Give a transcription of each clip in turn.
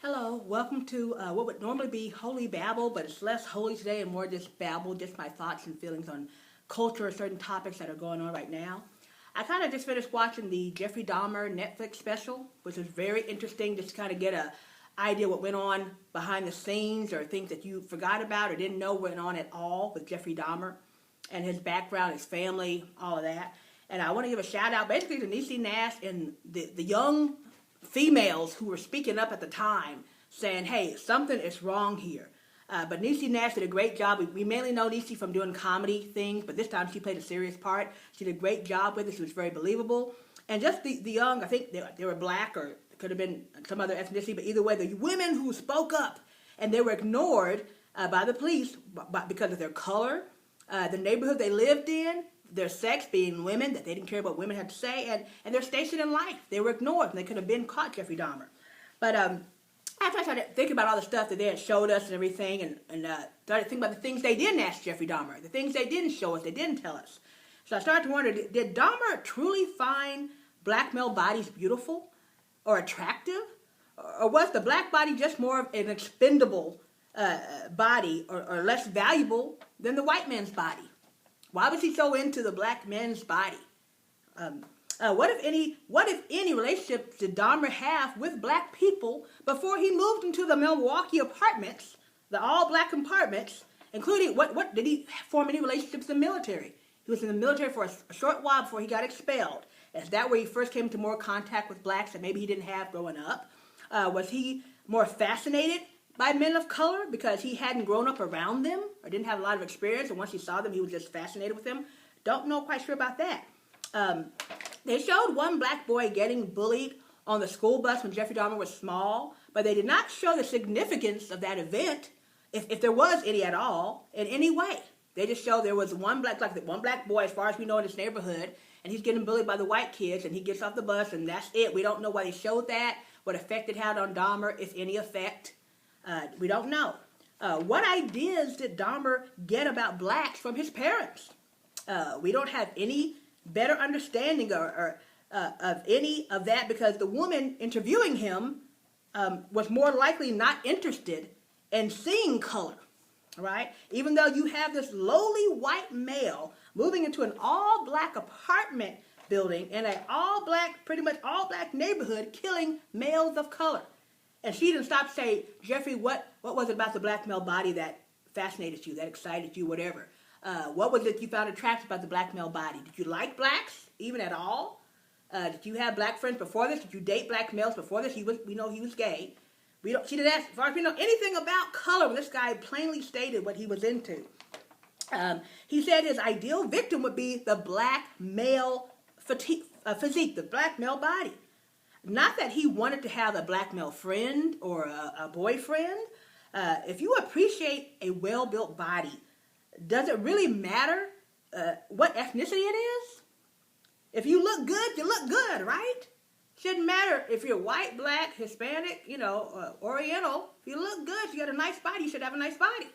Hello, welcome to what would normally be holy babble, but it's less holy today and more just babble, just my thoughts and feelings on culture or certain topics that are going on right now. I kind of just finished watching the Jeffrey Dahmer Netflix special, which was very interesting, just to kind of get a idea what went on behind the scenes or things that you forgot about or didn't know went on at all with Jeffrey Dahmer and his background, his family, all of that. And I want to give a shout out basically to Niecy Nash and the young females who were speaking up at the time saying, hey, something is wrong here. But Niecy Nash did a great job. We mainly know Niecy from doing comedy things, but this time she played a serious part. She did a great job with it. She was very believable. And just the young, I think they were black or it could have been some other ethnicity, but either way, the women who spoke up and they were ignored by the police because of their color, the neighborhood they lived in, their sex, being women, that they didn't care what women had to say, and their station in life. They were ignored, and they could have been caught Jeffrey Dahmer. But after I started thinking about all the stuff that they had showed us and everything, and started thinking about the things they didn't ask Jeffrey Dahmer, the things they didn't show us, they didn't tell us. So I started to wonder, did Dahmer truly find black male bodies beautiful or attractive? Or was the black body just more of an expendable body or less valuable than the white man's body? Why was he so into the black man's body? What if any relationship did Dahmer have with black people before he moved into the Milwaukee apartments, the all-black apartments, including what did he form any relationships in the military? He was in the military for a short while before he got expelled. Is that where he first came into more contact with blacks that maybe he didn't have growing up? Was he more fascinated by men of color because he hadn't grown up around them or didn't have a lot of experience, and once he saw them, he was just fascinated with them? Don't know quite sure about that. They showed one black boy getting bullied on the school bus when Jeffrey Dahmer was small, but they did not show the significance of that event, if there was any at all, in any way. They just showed there was one black boy, as far as we know, in this neighborhood, and he's getting bullied by the white kids, and he gets off the bus, and that's it. We don't know why they showed that, what effect it had on Dahmer, if any effect. We don't know. What ideas did Dahmer get about blacks from his parents? We don't have any better understanding of any of that because the woman interviewing him was more likely not interested in seeing color, right? Even though you have this lowly white male moving into an all-black apartment building in an all-black, pretty much all-black neighborhood, killing males of color. And she didn't stop to say, Jeffrey, what was it about the black male body that fascinated you, that excited you, whatever? What was it you found attractive about the black male body? Did you like blacks, even at all? Did you have black friends before this? Did you date black males before this? We know he was gay. She didn't ask, as far as we know, anything about color when this guy plainly stated what he was into. He said his ideal victim would be the black male physique, the black male body. Not that he wanted to have a black male friend or a boyfriend. If you appreciate a well-built body, does it really matter what ethnicity it is? If you look good, you look good, right? Shouldn't matter if you're white, black, Hispanic, Oriental. If you look good, you got a nice body, you should have a nice body.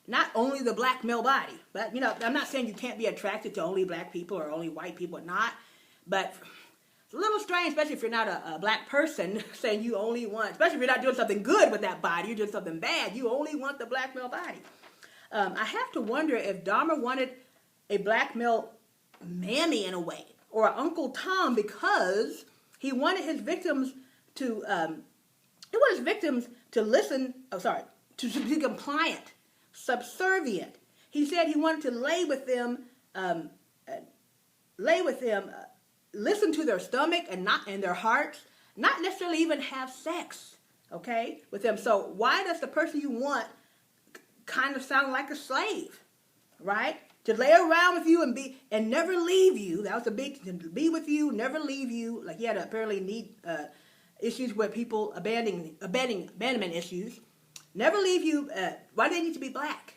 Not only the black male body. But, I'm not saying you can't be attracted to only black people or only white people or not. But it's a little strange, especially if you're not a black person, saying you only want, especially if you're not doing something good with that body, you're doing something bad, you only want the black male body. I have to wonder if Dahmer wanted a black male mammy in a way, or an Uncle Tom, because he wanted his victims to listen, to be compliant, subservient. He said he wanted to lay with them, listen to their stomach and their hearts, not necessarily even have sex, okay, with them. So why does the person you want kind of sound like a slave, right? To lay around with you and never leave you. That was a big, to be with you, never leave you. Like he had apparently issues with people abandonment issues. Never leave you. Why do they need to be black?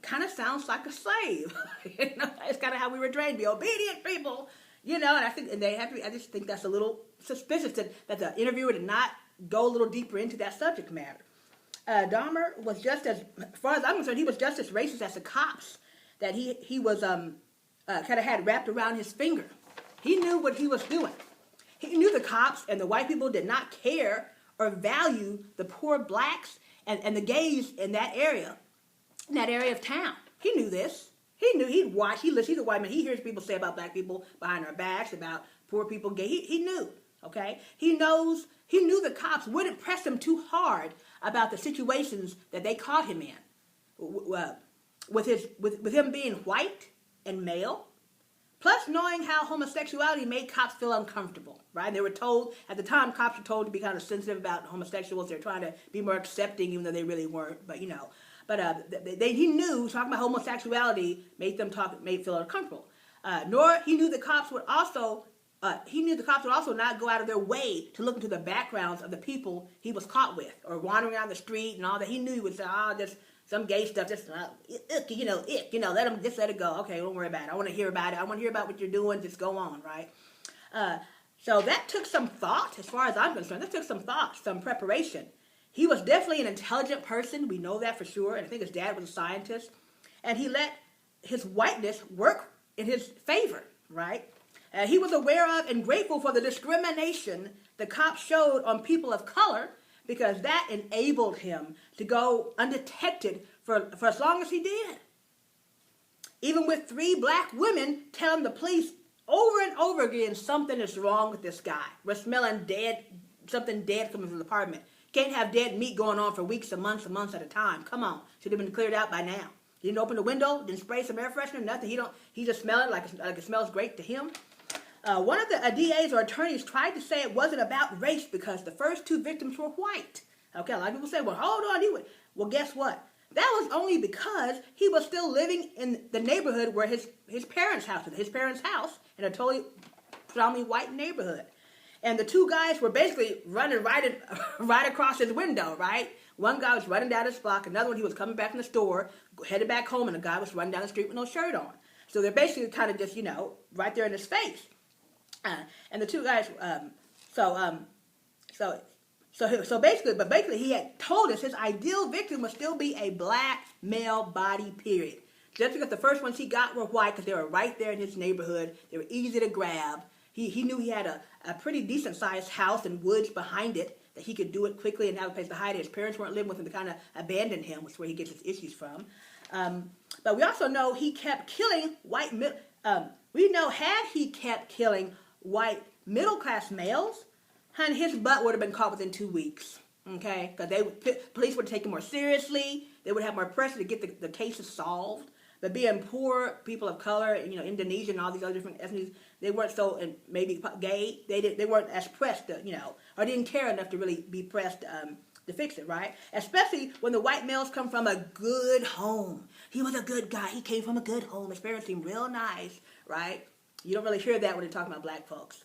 Kind of sounds like a slave. It's kind of how we were trained, be obedient people. And I just think that's a little suspicious that the interviewer did not go a little deeper into that subject matter. Dahmer was just as far as I'm concerned, he was just as racist as the cops that he was kind of had wrapped around his finger. He knew what he was doing. He knew the cops and the white people did not care or value the poor blacks and the gays in that area of town. He knew this. He knew, he'd watch, he listened, he's a white man. He hears people say about black people behind our backs, about poor people, gay. He knew, okay? He knew the cops wouldn't press him too hard about the situations that they caught him in. With him being white and male, plus knowing how homosexuality made cops feel uncomfortable, right? They were told, at the time, cops were told to be kind of sensitive about homosexuals. They're trying to be more accepting, even though they really weren't, but, you know. But he knew talking about homosexuality made feel uncomfortable. He knew the cops would also not go out of their way to look into the backgrounds of the people he was caught with, or wandering around the street and all that. He knew he would say, just some gay stuff, just let it go. Okay, don't worry about it. I want to hear about it. I want to hear about what you're doing. Just go on, right? So that took some thought, as far as I'm concerned. That took some thought, some preparation. He was definitely an intelligent person. We know that for sure. And I think his dad was a scientist. And he let his whiteness work in his favor, right? He was aware of and grateful for the discrimination the cops showed on people of color, because that enabled him to go undetected for as long as he did. Even with 3 black women telling the police over and over again, something is wrong with this guy. We're smelling something dead coming from the apartment. Can't have dead meat going on for weeks and months at a time. Come on. Should have been cleared out by now. He didn't open the window, didn't spray some air freshener, nothing. He just smelled it like it smells great to him. One of the DAs or attorneys tried to say it wasn't about race because the first 2 victims were white. Okay, a lot of people say, well, hold on. Well, guess what? That was only because he was still living in the neighborhood where his parents' house was. His parents' house in a totally predominantly white neighborhood. And the 2 guys were basically running right across his window, right? One guy was running down his block. Another one, he was coming back from the store, headed back home, and the guy was running down the street with no shirt on. So they're basically kind of just, right there in his face. And the 2 guys, basically he had told us his ideal victim would still be a black male body, period. Just because the first ones he got were white, because they were right there in his neighborhood. They were easy to grab. He knew he had a pretty decent-sized house and woods behind it, that he could do it quickly and have a place to hide it. His parents weren't living with him to kind of abandon him, which is where he gets his issues from. But we also know he kept killing had he kept killing white middle-class males, his butt would have been caught within 2 weeks. Okay? Because police would take him more seriously. They would have more pressure to get the cases solved. But being poor, people of color, Indonesian and all these other different ethnicities, they weren't so, and maybe gay, they weren't as pressed, or didn't care enough to really be pressed to fix it, right? Especially when the white males come from a good home. He was a good guy. He came from a good home. His parents seemed real nice, right? You don't really hear that when you're talking about black folks.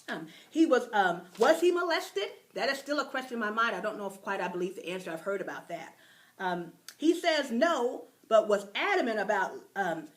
Was he molested? That is still a question in my mind. I don't know if quite I believe the answer. I've heard about that. He says no, but was adamant about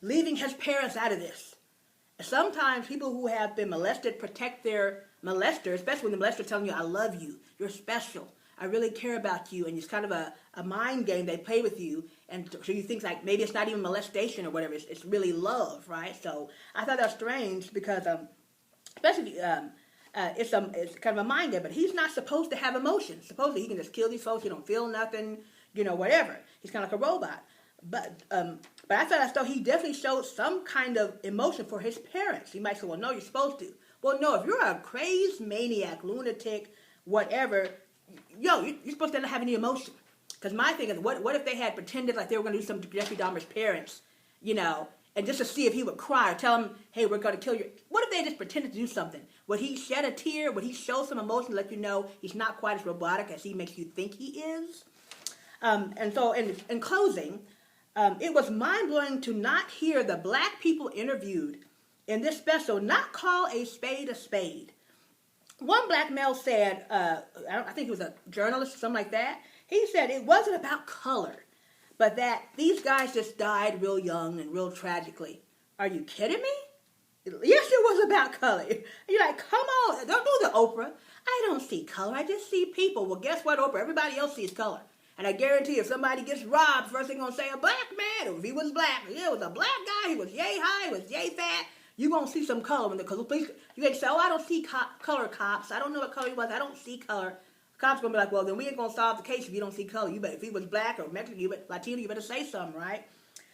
leaving his parents out of this. Sometimes people who have been molested protect their molester, especially when the molester is telling you, I love you, you're special, I really care about you, and it's kind of a mind game they play with you, and so you think like maybe it's not even molestation or whatever, it's really love, right? So I thought that was strange because especially it's kind of a mind game, but he's not supposed to have emotions. Supposedly he can just kill these folks, he don't feel nothing, whatever. He's kind of like a robot. But I thought as though he definitely showed some kind of emotion for his parents. You might say, well, no, you're supposed to. Well, no, if you're a crazed maniac, lunatic, whatever, you're supposed to not have any emotion. Because my thing is, what if they had pretended like they were going to do something to Jeffrey Dahmer's parents, and just to see if he would cry or tell him, hey, we're going to kill you. What if they just pretended to do something? Would he shed a tear? Would he show some emotion to let you know he's not quite as robotic as he makes you think he is? And so in closing, it was mind-blowing to not hear the black people interviewed in this special not call a spade a spade. One black male said, I think he was a journalist or something like that, he said it wasn't about color, but that these guys just died real young and real tragically. Are you kidding me? Yes, it was about color. You're like, come on, don't do the Oprah. I don't see color, I just see people. Well, guess what, Oprah? Everybody else sees color. And I guarantee if somebody gets robbed, first they're going to say a black man. Or if he was black, yeah, it was a black guy, he was yay high, he was yay fat. You're going to see some color. Because the police, you can't say, oh, I don't see color, cops. I don't know what color he was. I don't see color. Cops gonna be like, well, then we ain't gonna solve the case if you don't see color. You better, if he was black or Mexican, Latino, you better say something, right?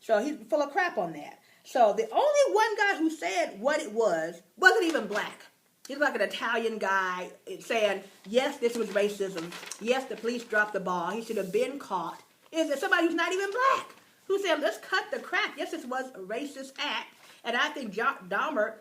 So he's full of crap on that. So the only one guy who said what it wasn't even black. He's like an Italian guy saying, yes, this was racism. Yes, the police dropped the ball. He should have been caught. Is it somebody who's not even black who said, let's cut the crap. Yes, this was a racist act. And I think Dahmer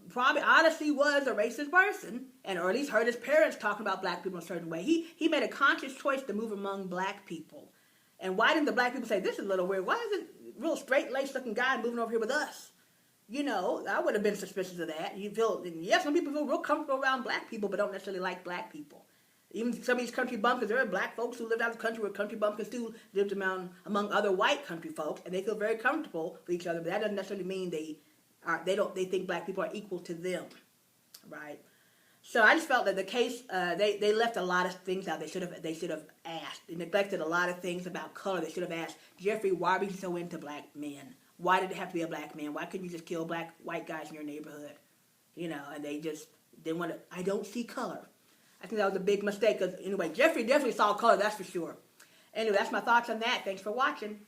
probably honestly was a racist person, or at least heard his parents talking about black people in a certain way. He made a conscious choice to move among black people. And why didn't the black people say, this is a little weird. Why is it real straight-laced looking guy moving over here with us? You know, I would have been suspicious of that. You feel, yes, some people feel real comfortable around black people, but don't necessarily like black people. Even some of these country bumpkins, there are black folks who live out of the country where country bumpkins too lived among other white country folks, and they feel very comfortable with each other. But that doesn't necessarily mean they think black people are equal to them, right? So I just felt that the case they left a lot of things out. They should have asked. They neglected a lot of things about color. They should have asked Jeffrey, why are you so into black men? Why did it have to be a black man? Why couldn't you just kill white guys in your neighborhood? You know, and they just didn't want to. I don't see color. I think that was a big mistake. Cause anyway, Jeffrey definitely saw color. That's for sure. Anyway, that's my thoughts on that. Thanks for watching.